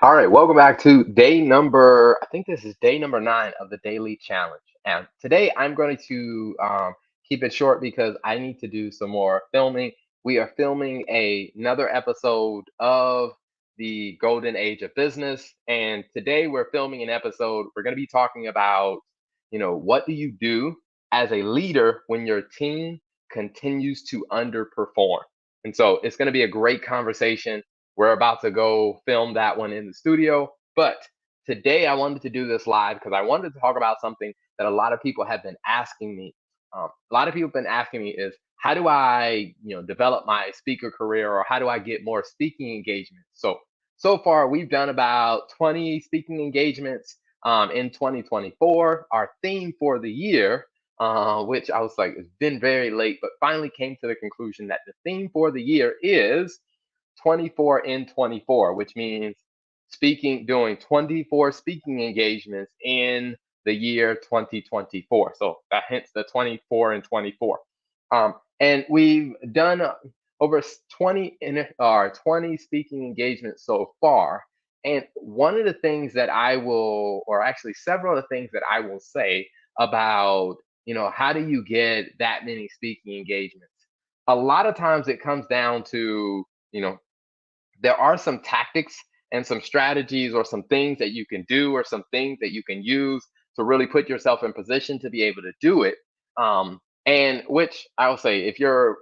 All right, welcome back to day number, I think this is day number 9 of the daily challenge. And today I'm going to keep it short because I need to do some more filming. We are filming another episode of the Golden Age of Business. And today we're filming an episode. We're going to be talking about, what do you do as a leader when your team continues to underperform? And so it's going to be a great conversation. We're about to go film that one in the studio. But today I wanted to do this live because I wanted to talk about something that a lot of people have been asking me. A lot of people have been asking me is how do I, develop my speaker career or how do I get more speaking engagements? So far we've done about 20 speaking engagements in 2024. Our theme for the year, which I was like, it's been very late, but finally came to the conclusion that the theme for the year is 24 in 24, which means doing 24 speaking engagements in the year 2024. So that hence the 24 and 24. And we've done over 20 speaking engagements so far. And one of the things that I will, or actually several of the things that I will say about, how do you get that many speaking engagements? A lot of times it comes down to, you know, there are some tactics and some strategies or some things that you can do or some things that you can use to really put yourself in position to be able to do it. And which I will say, if you're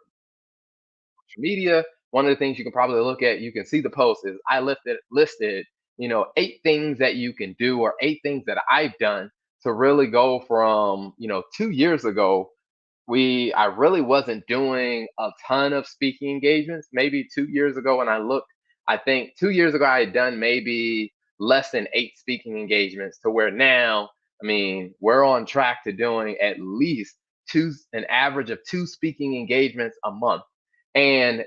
social media, one of the things you can probably look at, you can see the post is I listed, 8 things that you can do or 8 things that I've done to really go from, 2 years ago I really wasn't doing a ton of speaking engagements. Maybe 2 years ago when I looked, I think 2 years ago I had done maybe less than 8 speaking engagements to where now, I mean, we're on track to doing at least an average of 2 speaking engagements a month. And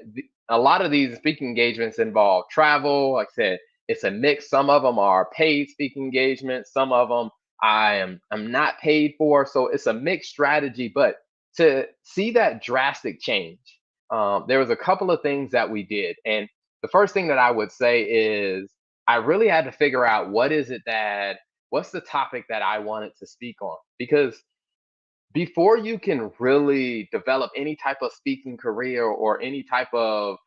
a lot of these speaking engagements involve travel. Like I said, it's a mix. Some of them are paid speaking engagements. Some of them I'm not paid for. So it's a mixed strategy, but to see that drastic change, there was a couple of things that we did. And the first thing that I would say is I really had to figure out what's the topic that I wanted to speak on. Because before you can really develop any type of speaking career or any type of,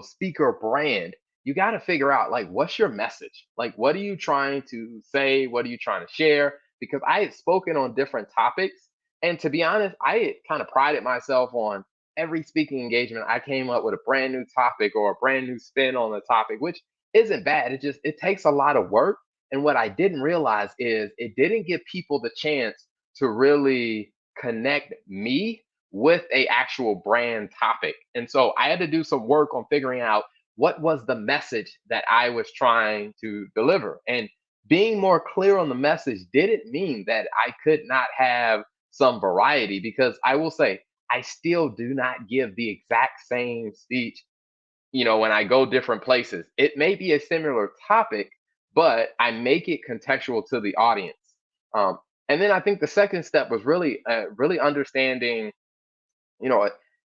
speaker brand, you got to figure out like, what's your message? Like, what are you trying to say? What are you trying to share? Because I had spoken on different topics. And to be honest, I had kind of prided myself on every speaking engagement. I came up with a brand new topic or a brand new spin on the topic, which isn't bad. It takes a lot of work. And what I didn't realize is it didn't give people the chance to really connect me with a actual brand topic. And so I had to do some work on figuring out what was the message that I was trying to deliver. And being more clear on the message didn't mean that I could not have some variety, because I will say I still do not give the exact same speech, when I go different places. It may be a similar topic, but I make it contextual to the audience. Um, and then I think the second step was really understanding, you know,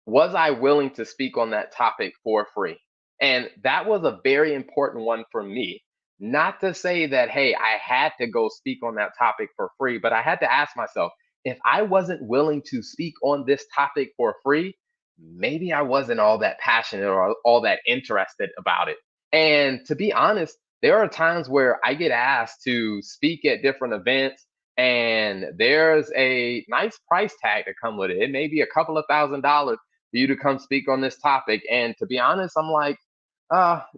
was I willing to speak on that topic for free? And that was a very important one for me. Not to say that, hey, I had to go speak on that topic for free, but I had to ask myself, if I wasn't willing to speak on this topic for free, maybe I wasn't all that passionate or all that interested about it. And to be honest, there are times where I get asked to speak at different events and there's a nice price tag to come with it. It may be a couple of $1,000s for you to come speak on this topic. And to be honest, I'm like,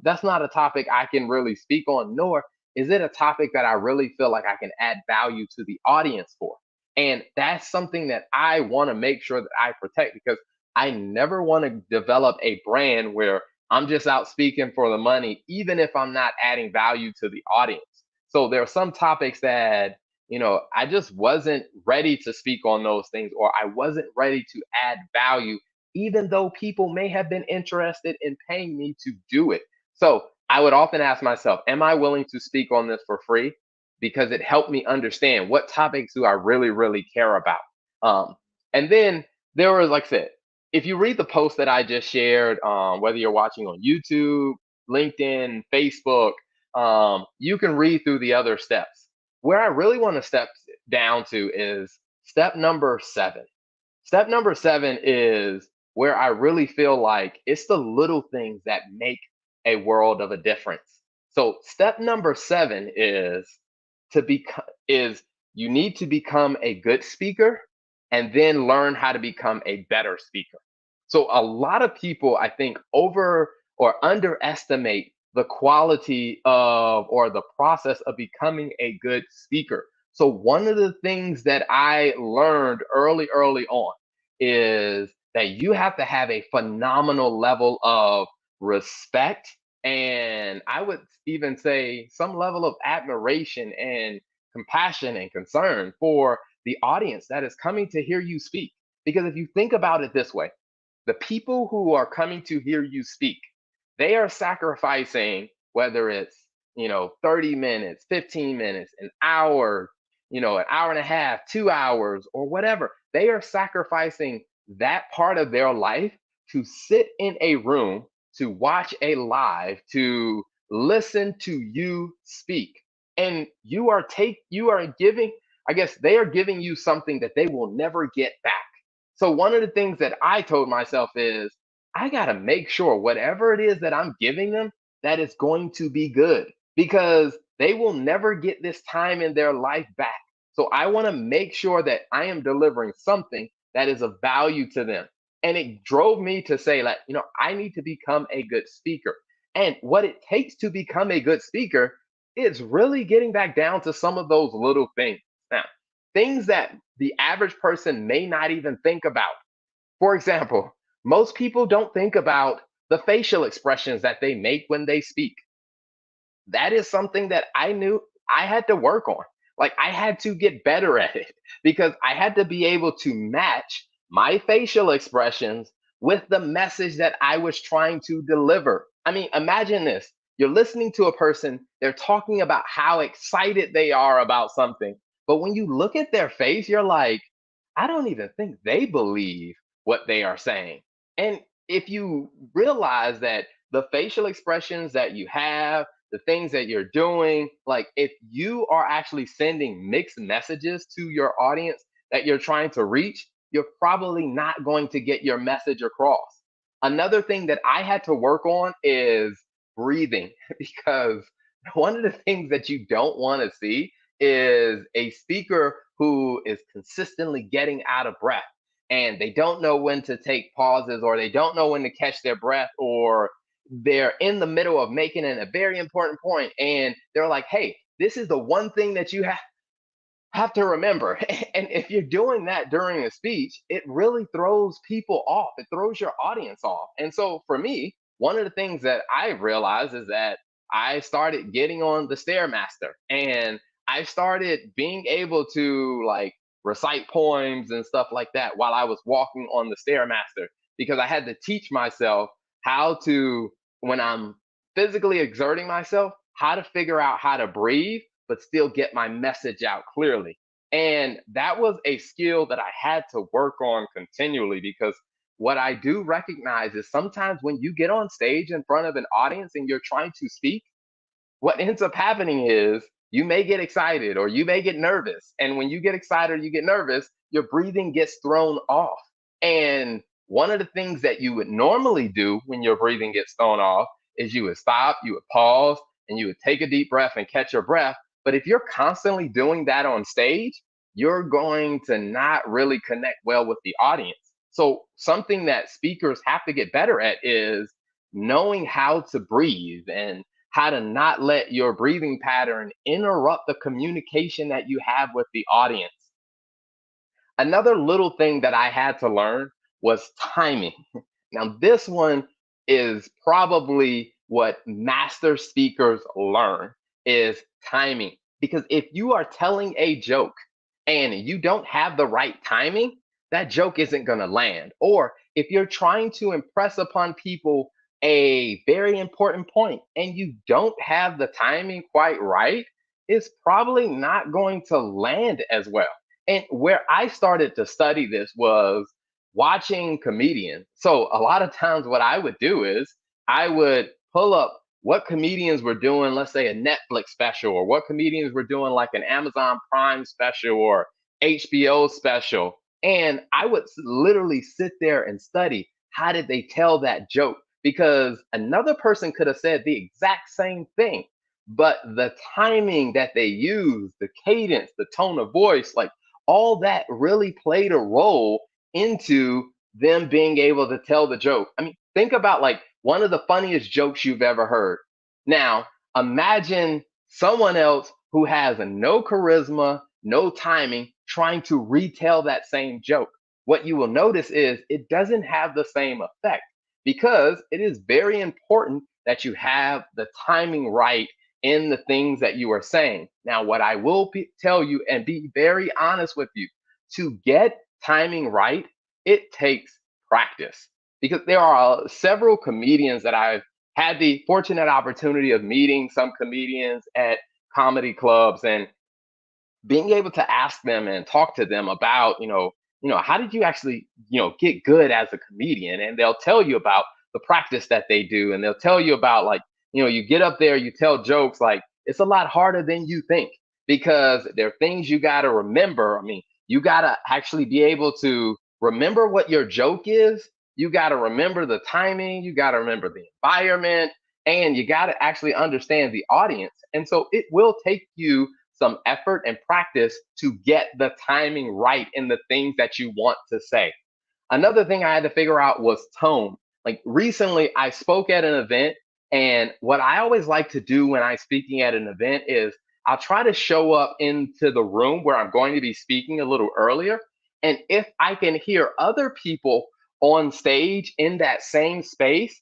that's not a topic I can really speak on, nor is it a topic that I really feel like I can add value to the audience for. And that's something that I want to make sure that I protect, because I never want to develop a brand where I'm just out speaking for the money, even if I'm not adding value to the audience. So there are some topics that, I just wasn't ready to speak on those things, or I wasn't ready to add value, even though people may have been interested in paying me to do it. So I would often ask myself, am I willing to speak on this for free? Because it helped me understand what topics do I really, really care about. Um, and then there was, like I said, if you read the post that I just shared, whether you're watching on YouTube, LinkedIn, Facebook, you can read through the other steps. Where I really want to step down to is step number 7. Step number 7 is where I really feel like it's the little things that make a world of a difference. So step number 7 to become is you need to become a good speaker and then learn how to become a better speaker. So a lot of people I think over or underestimate the quality of or the process of becoming a good speaker. So one of the things that I learned early on is that you have to have a phenomenal level of respect, and I would even say some level of admiration and compassion and concern for the audience that is coming to hear you speak. Because if you think about it this way, the people who are coming to hear you speak, they are sacrificing, whether it's 30 minutes, 15 minutes, an hour, an hour and a half, 2 hours, or whatever. They are sacrificing that part of their life to sit in a room, to watch a live, to listen to you speak. And you are giving, I guess they are giving you something that they will never get back. So one of the things that I told myself is I got to make sure whatever it is that I'm giving them, that is going to be good, because they will never get this time in their life back. So I want to make sure that I am delivering something that is of value to them. And it drove me to say, like, I need to become a good speaker. And what it takes to become a good speaker is really getting back down to some of those little things. Now, things that the average person may not even think about. For example, most people don't think about the facial expressions that they make when they speak. That is something that I knew I had to work on. Like I had to get better at it because I had to be able to match my facial expressions with the message that I was trying to deliver. I mean, imagine this. You're listening to a person, they're talking about how excited they are about something. But when you look at their face, you're like, I don't even think they believe what they are saying. And if you realize that the facial expressions that you have, the things that you're doing, like if you are actually sending mixed messages to your audience that you're trying to reach, you're probably not going to get your message across. Another thing that I had to work on is breathing because one of the things that you don't want to see is a speaker who is consistently getting out of breath and they don't know when to take pauses, or they don't know when to catch their breath, or they're in the middle of making a very important point and they're like, hey, this is the one thing that you have to remember. And if you're doing that during a speech, it really throws people off. It throws your audience off. And so for me, one of the things that I realized is that I started getting on the Stairmaster, and I started being able to like recite poems and stuff like that while I was walking on the Stairmaster, because I had to teach myself how to, when I'm physically exerting myself, how to figure out how to breathe but still get my message out clearly. And that was a skill that I had to work on continually, because what I do recognize is sometimes when you get on stage in front of an audience and you're trying to speak, what ends up happening is you may get excited or you may get nervous. And when you get excited or you get nervous, your breathing gets thrown off. And one of the things that you would normally do when your breathing gets thrown off is you would stop, you would pause, and you would take a deep breath and catch your breath. But if you're constantly doing that on stage, you're going to not really connect well with the audience. So, something that speakers have to get better at is knowing how to breathe and how to not let your breathing pattern interrupt the communication that you have with the audience. Another little thing that I had to learn was timing. Now, this one is probably what master speakers learn is timing. Because if you are telling a joke and you don't have the right timing, that joke isn't going to land. Or if you're trying to impress upon people a very important point and you don't have the timing quite right, it's probably not going to land as well. And where I started to study this was watching comedians. So a lot of times what I would do is I would pull up what comedians were doing, let's say a Netflix special, or what comedians were doing like an Amazon Prime special or HBO special. And I would literally sit there and study how did they tell that joke? Because another person could have said the exact same thing, but the timing that they used, the cadence, the tone of voice, like all that really played a role into them being able to tell the joke. I mean, think about like one of the funniest jokes you've ever heard. Now, imagine someone else who has no charisma, no timing, trying to retell that same joke. What you will notice is it doesn't have the same effect because it is very important that you have the timing right in the things that you are saying. Now, what I will tell you and be very honest with you, to get timing right, it takes practice because there are several comedians that I've had the fortunate opportunity of meeting some comedians at comedy clubs and being able to ask them and talk to them about, how did you actually, get good as a comedian? And they'll tell you about the practice that they do. And they'll tell you about like, you get up there, you tell jokes, like it's a lot harder than you think because there are things you got to remember. I mean, you got to actually be able to remember what your joke is. You got to remember the timing. You got to remember the environment and you got to actually understand the audience. And so it will take you some effort and practice to get the timing right in the things that you want to say. Another thing I had to figure out was tone. Like recently, I spoke at an event, and what I always like to do when I'm speaking at an event is I'll try to show up into the room where I'm going to be speaking a little earlier. And if I can hear other people on stage in that same space,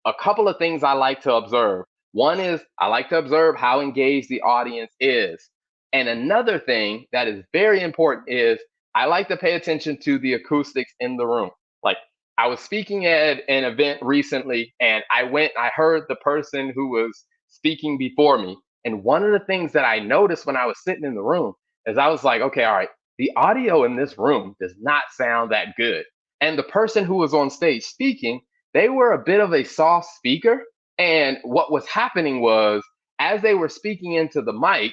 a couple of things I like to observe. One is I like to observe how engaged the audience is. And another thing that is very important is I like to pay attention to the acoustics in the room. Like I was speaking at an event recently and I heard the person who was speaking before me. And one of the things that I noticed when I was sitting in the room is I was like, okay, all right, the audio in this room does not sound that good. And the person who was on stage speaking, they were a bit of a soft speaker. And what was happening was as they were speaking into the mic,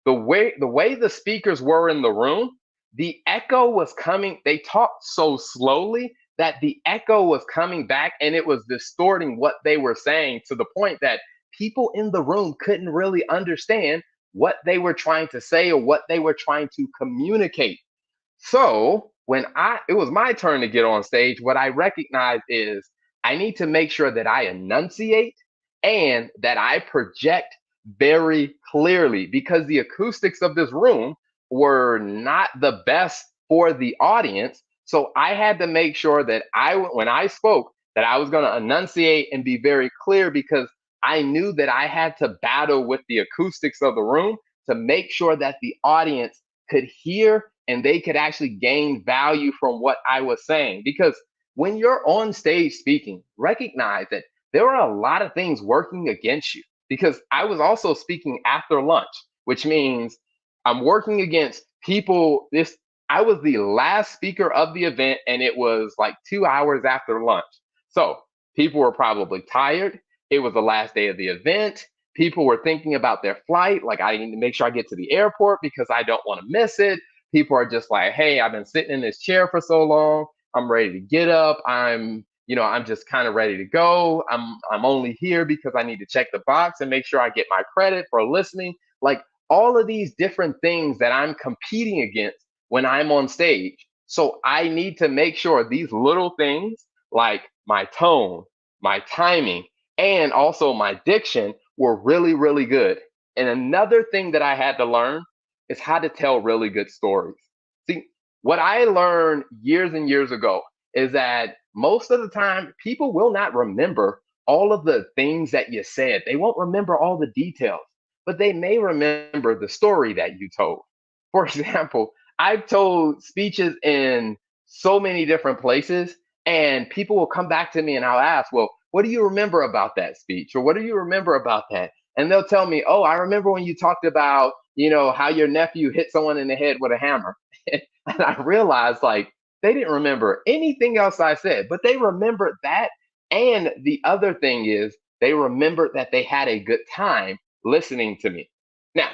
the way the speakers were in the room, the echo was coming. They talked so slowly that the echo was coming back and it was distorting what they were saying to the point that people in the room couldn't really understand what they were trying to say or what they were trying to communicate. So when it was my turn to get on stage, what I recognized is I need to make sure that I enunciate and that I project very clearly because the acoustics of this room were not the best for the audience. So I had to make sure that when I spoke, that I was going to enunciate and be very clear because I knew that I had to battle with the acoustics of the room to make sure that the audience could hear and they could actually gain value from what I was saying. Because when you're on stage speaking, recognize that there are a lot of things working against you. Because I was also speaking after lunch, which means I'm working against people. I was the last speaker of the event, and it was like 2 hours after lunch. So people were probably tired. It was the last day of the event. People were thinking about their flight. Like, I need to make sure I get to the airport because I don't want to miss it. People are just like, hey, I've been sitting in this chair for so long. I'm ready to get up. I'm just kind of ready to go. I'm only here because I need to check the box and make sure I get my credit for listening. Like all of these different things that I'm competing against when I'm on stage. So I need to make sure these little things like my tone, my timing, and also my diction were really, really good. And another thing that I had to learn is how to tell really good stories. See, what I learned years and years ago is that most of the time people will not remember all of the things that you said. They won't remember all the details, but they may remember the story that you told. For example, I've told speeches in so many different places, and people will come back to me and I'll ask, well, what do you remember about that speech? Or what do you remember about that? And they'll tell me, oh, I remember when you talked about, how your nephew hit someone in the head with a hammer. And I realized like they didn't remember anything else I said, but they remembered that. And the other thing is They remembered that they had a good time listening to me. Now,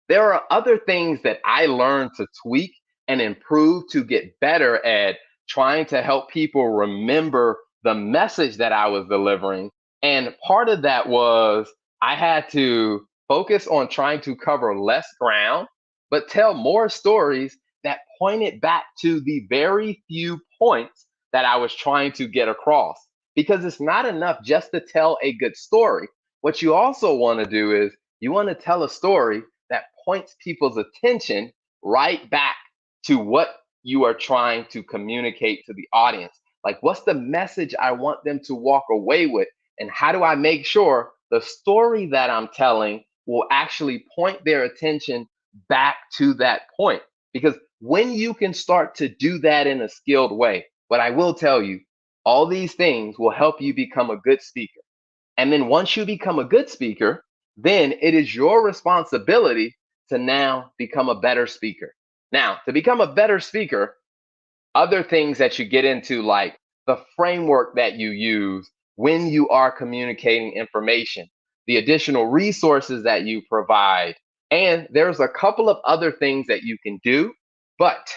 there are other things that I learned to tweak and improve to get better at trying to help people remember the message that I was delivering. And part of that was I had to focus on trying to cover less ground, but tell more stories that pointed back to the very few points that I was trying to get across. Because it's not enough just to tell a good story. What you also want to do is you want to tell a story that points people's attention right back to what you are trying to communicate to the audience. Like, what's the message I want them to walk away with? And how do I make sure the story that I'm telling will actually point their attention back to that point? Because when you can start to do that in a skilled way, what I will tell you, all these things will help you become a good speaker. And then once you become a good speaker, then it is your responsibility to now become a better speaker. Now, to become a better speaker, other things that you get into, like the framework that you use when you are communicating information, the additional resources that you provide, and there's a couple of other things that you can do, but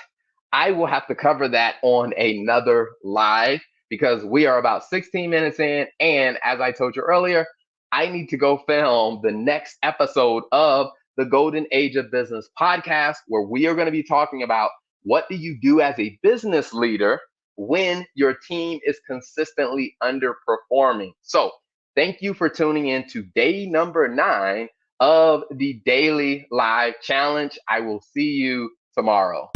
I will have to cover that on another live because we are about 16 minutes in. And as I told you earlier, I need to go film the next episode of the Golden Age of Business podcast, where we are going to be talking about what do you do as a business leader when your team is consistently underperforming. So thank you for tuning in to day number 9 of the Daily Live Challenge. I will see you tomorrow.